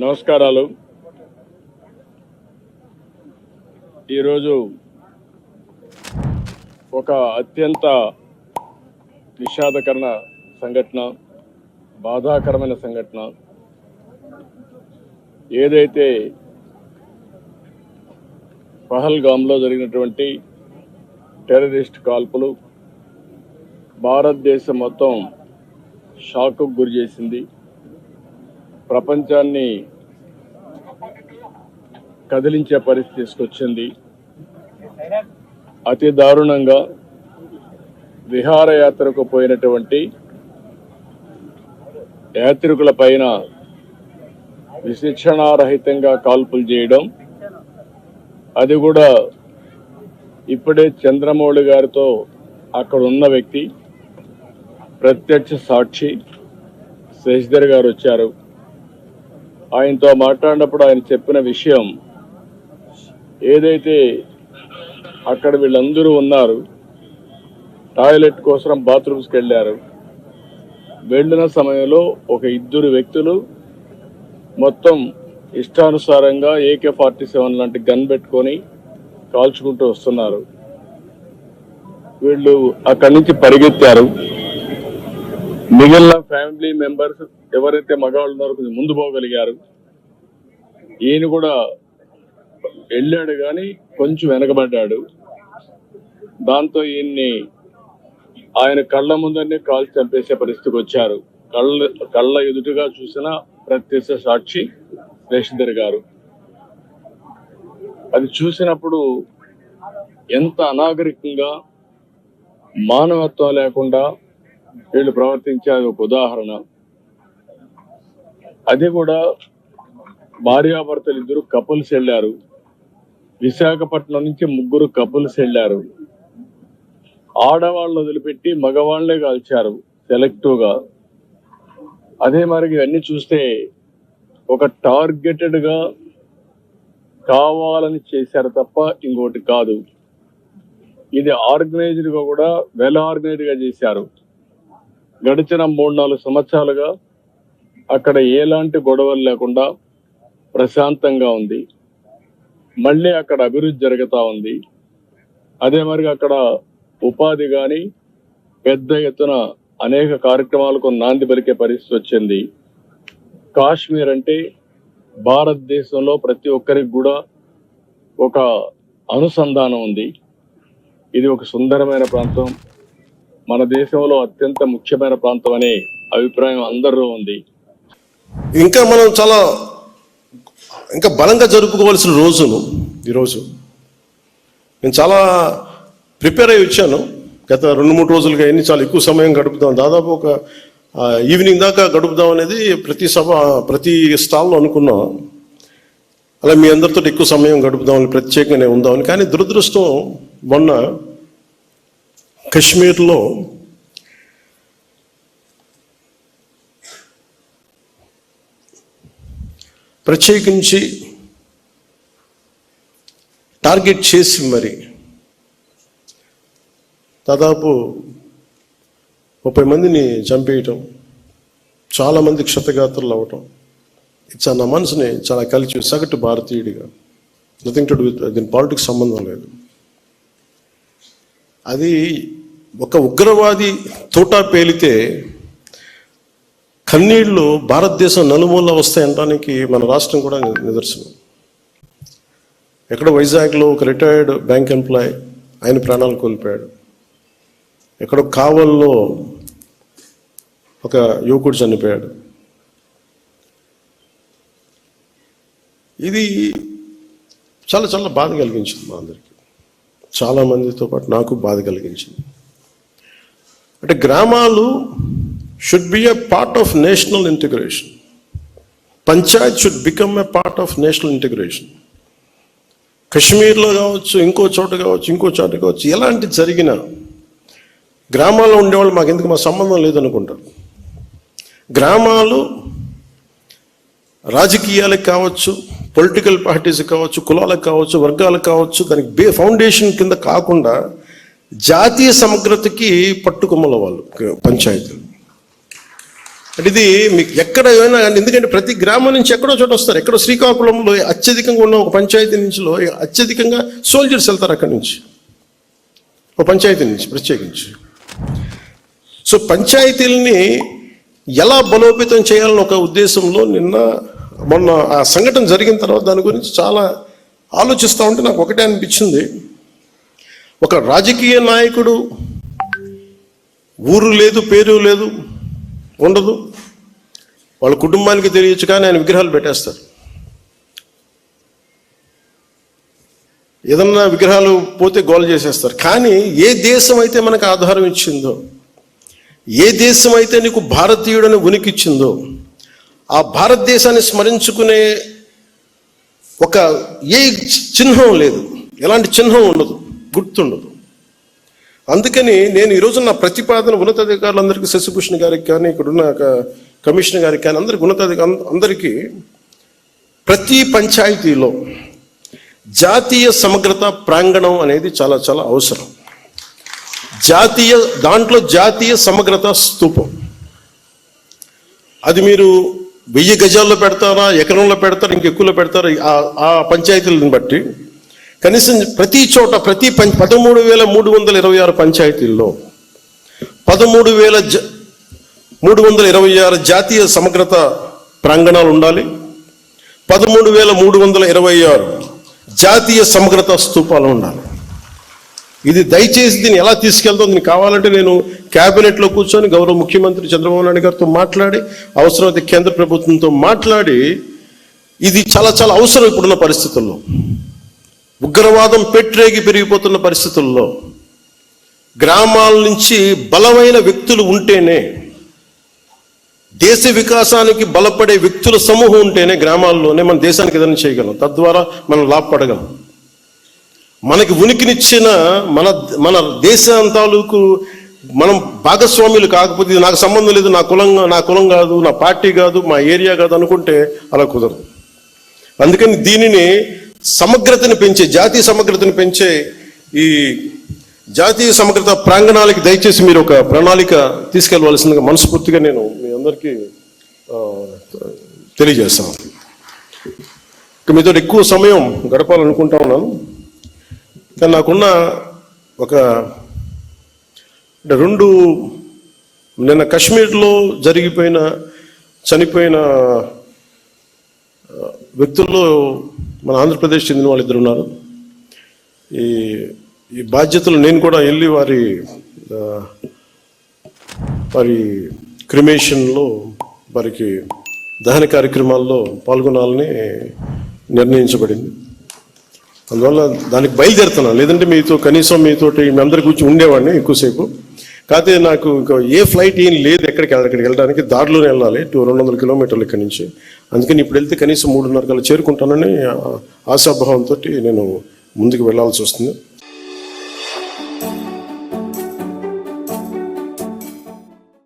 నమస్కారాలు. ఈరోజు ఒక అత్యంత విషాదకరమైన సంఘటన, బాధాకరమైన సంఘటన. ఏదైతే పహల్గామ్లో జరిగినటువంటి టెర్రరిస్ట్ కాల్పులు భారతదేశం మొత్తం షాక్కు గురి చేసింది. ప్రపంచాన్ని కదిలించే పరిస్థితి తీసుకొచ్చింది. అతి దారుణంగా విహారయాత్రకు పోయినటువంటి యాత్రికుల పైన విశిక్షణారహితంగా కాల్పులు చేయడం, అది కూడా ఇప్పుడే చంద్రమౌళి గారితో అక్కడ ఉన్న వ్యక్తి ప్రత్యక్ష సాక్షి శశిధర్ గారు వచ్చారు. ఆయనతో మాట్లాడినప్పుడు ఆయన చెప్పిన విషయం, ఏదైతే అక్కడ వీళ్ళందరూ ఉన్నారు, టాయిలెట్ కోసం బాత్రూమ్స్కి వెళ్ళారు. వెళ్ళిన సమయంలో ఒక ఇద్దరు వ్యక్తులు మొత్తం ఇష్టానుసారంగా AK-47 లాంటి గన్ పెట్టుకొని కాల్చుకుంటూ వస్తున్నారు. వీళ్ళు అక్కడి నుంచి పరిగెత్తారు. మిగిలిన ఫ్యామిలీ మెంబర్స్ ఎవరైతే మగవాళ్ళు ఉన్నారో కొంచెం ముందు పోగలిగారు. ఈయన కూడా వెళ్ళాడు కానీ కొంచెం వెనకబడ్డాడు. దాంతో ఈయన్ని ఆయన కళ్ళ ముందరనే కాల్చి చంపేసే పరిస్థితికి వచ్చారు. కళ్ళ ఎదుటిగా చూసిన ప్రత్యక్ష సాక్షి శశిధర్ గారు. అది చూసినప్పుడు ఎంత అనాగరికంగా, మానవత్వం లేకుండా వీళ్ళు ప్రవర్తించారు. ఒక ఉదాహరణ. అది కూడా భార్యాభర్తలు ఇద్దరు కపుల్స్ వెళ్ళారు. విశాఖపట్నం నుంచి ముగ్గురు కపుల్స్ వెళ్ళారు. ఆడవాళ్ళు వదిలిపెట్టి మగవాళ్లే కాల్చారు సెలెక్టివ్గా. అదే మరి ఇవన్నీ చూస్తే ఒక టార్గెటెడ్ గా కావాలని చేశారు తప్ప ఇంకోటి కాదు. ఇది ఆర్గనైజ్డ్ గా కూడా వెల్ ఆర్గనైజ్డ్ గా చేశారు. గడిచిన 3-4 సంవత్సరాలుగా అక్కడ ఎలాంటి గొడవలు లేకుండా ప్రశాంతంగా ఉంది. మళ్ళీ అక్కడ అభివృద్ధి జరుగుతూ ఉంది. అదే మరి అక్కడ ఉపాధి కానీ పెద్ద ఎత్తున అనేక కార్యక్రమాలకు నాంది పలికే పరిస్థితి వచ్చింది. కాశ్మీర్ అంటే భారతదేశంలో ప్రతి ఒక్కరికి కూడా ఒక అనుసంధానం ఉంది. ఇది ఒక సుందరమైన ప్రాంతం, మన దేశంలో అత్యంత ముఖ్యమైన ప్రాంతం అనే అభిప్రాయం అందరిలో ఉంది. ఇంకా మనం ఇంకా బలంగా జరుపుకోవాల్సిన రోజును ఈరోజు నేను చాలా ప్రిపేర్ అయ్యి వచ్చాను. గత 2-3 రోజులుగా చాలా ఎక్కువ సమయం గడుపుదాం, దాదాపు ఒక ఈవినింగ్ దాకా గడుపుదాం అనేది ప్రతి స్టాల్లో అనుకున్నాం. అలా మీ అందరితో ఎక్కువ సమయం గడుపుదామని, ప్రత్యేకంగానే ఉందామని. కానీ దురదృష్టం, మొన్న కశ్మీర్లో ప్రత్యేకించి టార్గెట్ చేసి మరి దాదాపు 30 మందిని చంపేయటం, చాలామంది క్షతగాత్రులు అవ్వటం, ఇది నా మనసుని చాలా కలిసి, సగటు భారతీయుడిగా, నథింగ్ టు డూ విత్ దీని పాలిటిక్స్ సంబంధం లేదు. అది ఒక ఉగ్రవాది తోటా పేలితే కన్నీళ్లు భారతదేశం నలుమూల వస్తాయనడానికి మన రాష్ట్రం కూడా నిదర్శనం. ఎక్కడో వైజాగ్లో ఒక రిటైర్డ్ బ్యాంక్ ఎంప్లాయ్, ఆయన ప్రాణాలు కోల్పోయాడు. ఎక్కడో కావల్లో ఒక యువకుడు చనిపోయాడు. ఇది చాలా చాలా బాధ కలిగించింది మా అందరికీ, చాలామందితో పాటు నాకు బాధ కలిగించింది. అంటే గ్రామాలు should be a part of national integration. Panchayat should become a part of national integration. కశ్మీర్లో కావచ్చు, ఇంకో చోట కావచ్చు, ఎలాంటి జరిగినా గ్రామాల్లో ఉండేవాళ్ళు మాకు సంబంధం లేదనుకుంటారు. గ్రామాలు రాజకీయాలకు కావచ్చు, పొలిటికల్ పార్టీస్ కావచ్చు, కులాలకు కావచ్చు, వర్గాలకు కావచ్చు, దానికి ఫౌండేషన్ కింద కాకుండా జాతీయ సమగ్రతకి పట్టుకొమ్మల వాళ్ళు పంచాయతీలు. అంటే ఇది మీకు ఎక్కడ ఏమైనా కానీ, ఎందుకంటే ప్రతి గ్రామం నుంచి ఎక్కడో చోట వస్తారు. ఎక్కడో శ్రీకాకుళంలో అత్యధికంగా ఉన్న ఒక పంచాయతీ నుంచిలో అత్యధికంగా సోల్జర్స్ వెళ్తారు అక్కడి నుంచి, ఒక పంచాయతీ నుంచి ప్రత్యేకించి. సో పంచాయతీలని ఎలా బలోపేతం చేయాలని ఒక ఉద్దేశంలో మొన్న ఆ సంఘటన జరిగిన తర్వాత దాని గురించి చాలా ఆలోచిస్తూ ఉంటే నాకు ఒకటే అనిపించింది. ఒక రాజకీయ నాయకుడు ఊరు లేదు, పేరు లేదు, ఉండదు, వాళ్ళ కుటుంబానికి తెలియచ్చు, కానీ ఆయన విగ్రహాలు పెట్టేస్తారు. ఏదన్నా విగ్రహాలు పోతే గోల చేసేస్తారు. కానీ ఏ దేశం అయితే మనకు ఆధారం ఇచ్చిందో, ఏ దేశం అయితే నీకు భారతీయుడని ఉనికిచ్చిందో, ఆ భారతదేశాన్ని స్మరించుకునే ఒక ఏ చిహ్నం లేదు, ఎలాంటి చిహ్నం ఉండదు, గుర్తుండదు. అందుకని నేను ఈరోజు నా ప్రతిపాదన ఉన్నతాధికారులందరికీ, శశిభూషణ్ గారికి కానీ, ఇక్కడున్న కమిషనర్ గారికి కానీ, అందరికి అందరికీ ప్రతి పంచాయతీలో జాతీయ సమగ్రత ప్రాంగణం అనేది చాలా చాలా అవసరం. దాంట్లో జాతీయ సమగ్రత స్తూపం, అది మీరు 1000 గజాల్లో పెడతారా, ఎకరంలో పెడతారా, ఇంకెక్కువలో పెడతారా, ఆ పంచాయతీలను బట్టి కనీసం ప్రతి చోట ప్రతి 13,326 పంచాయతీల్లో 13,326 జాతీయ సమగ్రత ప్రాంగణాలు ఉండాలి. 13,326 జాతీయ సమగ్రత స్తూపాలు ఉండాలి. ఇది దయచేసి దీన్ని ఎలా తీసుకెళ్తాం, దీనికి కావాలంటే నేను క్యాబినెట్లో కూర్చొని గౌరవ ముఖ్యమంత్రి చంద్రబాబు నాయుడు గారితో మాట్లాడి, అవసరమైతే కేంద్ర ప్రభుత్వంతో మాట్లాడి, ఇది చాలా చాలా అవసరం ఇప్పుడున్న పరిస్థితుల్లో. ఉగ్రవాదం పెట్రేగి పెరిగిపోతున్న పరిస్థితుల్లో గ్రామాల నుంచి బలమైన వ్యక్తులు ఉంటేనే, దేశ వికాసానికి బలపడే వ్యక్తుల సమూహం ఉంటేనే గ్రామాల్లోనే మన దేశానికి ఏదైనా చేయగలం, తద్వారా మనం లాభపడగలం. మనకి ఉనికినిచ్చిన మన దేశం తాలూకు మనం భాగస్వాములు కాకపోతే, ఇది నాకు సంబంధం లేదు, నా కులం కాదు, నా పార్టీ కాదు, మా ఏరియా కాదు అనుకుంటే అలా కుదరదు. అందుకని దీనిని సమగ్రతను పెంచే, జాతీయ సమగ్రతను పెంచే ఈ జాతీయ సమగ్రత ప్రాంగణాలకి దయచేసి మీరు ఒక ప్రణాళిక తీసుకెళ్లవలసిందిగా మనస్ఫూర్తిగా నేను మీ అందరికీ తెలియజేస్తాను. మీతో ఎక్కువ సమయం గడపాలనుకుంటా ఉన్నాను, కానీ నాకున్న ఒక 2 నిన్న కాశ్మీర్లో చనిపోయిన వ్యక్తుల్లో మన ఆంధ్రప్రదేశ్ చెందిన వాళ్ళు 2 ఉన్నారు. ఈ బాధ్యతలు నేను కూడా వెళ్ళి వారి క్రిమేషన్లో, వారికి దహన కార్యక్రమాల్లో పాల్గొనాలని నిర్ణయించబడింది. అందువల్ల దానికి బయలుదేరుతున్నాను, లేదంటే కనీసం మీతోటి మీ అందరి గురించి ఉండేవాడిని ఎక్కువసేపు. కాకపోతే నాకు ఇంకా ఏ ఫ్లైట్ ఏం లేదు అక్కడికి వెళ్ళడానికి, దారిలోనే వెళ్ళాలి 200 కిలోమీటర్లు ఇక్కడి నుంచి. అందుకని ఇప్పుడు వెళ్తే కనీసం 3:30 కల్లా చేరుకుంటానని ఆశాభావంతో నేను ముందుకు వెళ్ళాల్సి వస్తుంది.